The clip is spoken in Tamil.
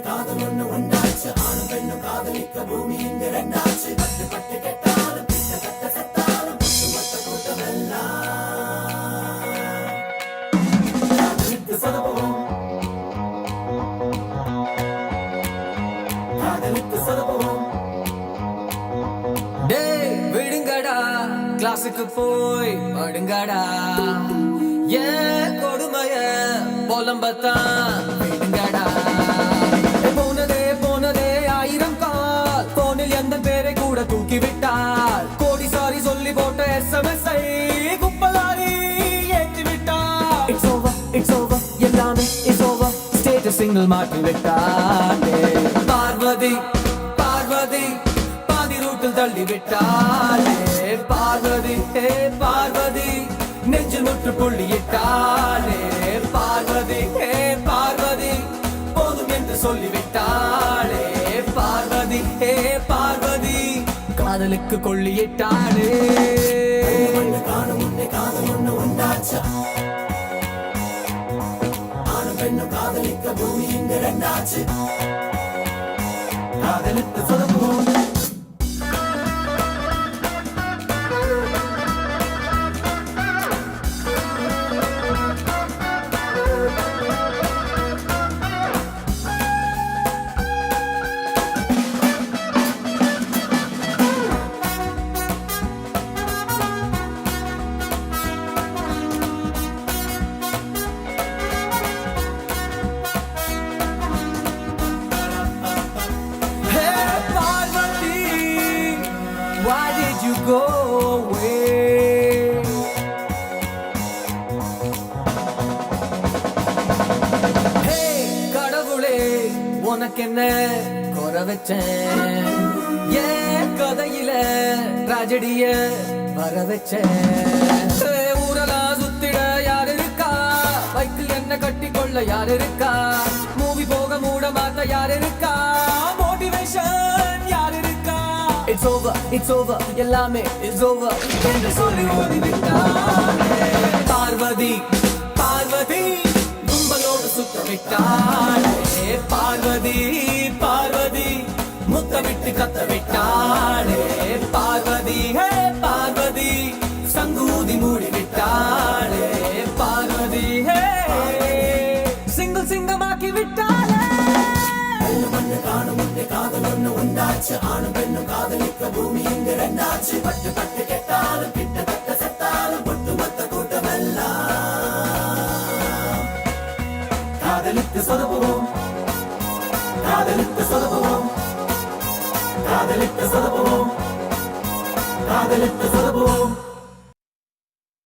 காதல் ஒண்ணு உண்டாச்சு ஆணு பெண்ணு காதலிக்க பூமி இங்க ரெண்டாச்சு பட்டு பட்டு கெட்டாலும் பிட்ட கட்ட செத்தாலும் ஒட்டுமொத்த கூட்டம் எல்லாம் காதலித்து சொதப்புவோம் காதலித்து சொதப்புவோம் டேய் விடுங்கடா கிளாஸுக்கு போய் படுங்கடா ஏன் கொடுமைய புலம்பத்தான் விடுங்கடா போனதே போனதே ஆயிரம் கால் போனில் எந்த பேரை கூட தூக்கி விட்டால் கோடி சாரி சொல்லி போட்ட எஸ்எம்எஸ் குப்பலாரி ஏற்றி விட்டால் இட்ஸ் ஓவர் எல்லாமே இட்ஸ் ஓவர் ஸ்டேட்டஸ் சிங்கிள் மாற்றி விட்டாலே பார்வதி பார்வதி பாதி ரூட்டில் தள்ளி விட்டாலே பார்வதி ஹே பார்வதி நெஞ்சு முற்று புள்ளியிட்டாலே பார்வதி ஹே பார்வதி போதும் என்று சொல்லிவிட்டாளே பார்வதி ஹே பார்வதி காதலுக்கு கொள்ளியிட்டாளே காணும் உன்னை காதல் ஒண்ணு உண்டாச்சா ஆணு பெண்ணு காதலிக்க பூமி இங்க ரெண்டாச்சு காதலித்து சொதப்புவோம் Why did you go away? Hey கடவுளே உனக்கு என்ன குறை வச்சேன் ஏன் கதையில ட்ராஜடிய வர வச்சேன் ஊரெல்லாம் சுத்திட யார் இருக்கா பைக்கில் என்ன கட்டி கொள்ள யார் இருக்கா மூவி போக மூட மாத்த யார் இருக்கா மோட்டிவேஷன் யார் இருக்கா It's over, எல்லாமே is over என்று சொல்லி ஓடிவிட்டாளே பார்வதி பார்வதி கும்பலோடு சுத்த விட்டாளே பார்வதி பார்வதி முத்தமிட்டு கத்த விட்டாளே பார்வதி ஹே பார்வதி சங்கூதி மூடி விட்டாளே பார்வதி ஹே சிங்கமாக்கி விட்டாளே மண்ணு காணும் உன்னை காதல் ஒண்ணு உண்டாச்சு ஆணு பெண்ணு காதலிக்க பூமி இங்க ரெண்டாச்சு பட்டு பட்டு கெட்டாலும் கிட்ட கட்ட செத்தாலும் ஒட்டுமொத்த கூட்டம் எல்லாம் காதலித்து சொதப்புவோம் காதலித்து சொதப்புவோம் காதலித்து சொதப்புவோம் காதலித்து சொதப்புவோம்